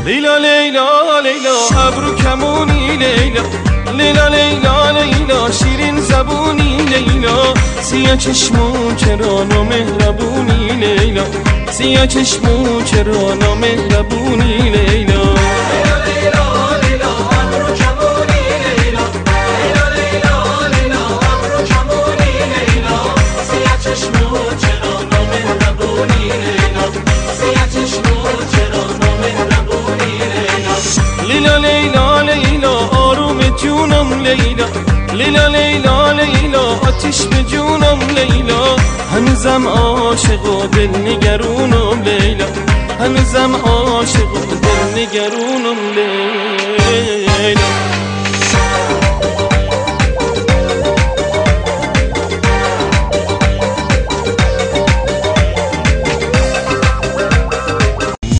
لیلا لیلا لیلا ابرو کمونی لیلا لیلا لیلا لیلا شیرین زبونی لیلا سیاه چشمو چرا نامهربونی لیلا سیاه چشمو چرا نامهربونی لیلا لیلا لیلا لیلا آروم جونم لیلا لیلا لیلا لیلا آتیش به جونم لیلا هنوزم عاشق و دل نگرونم لیلا هنوزم عاشق و دل نگرونم لیلا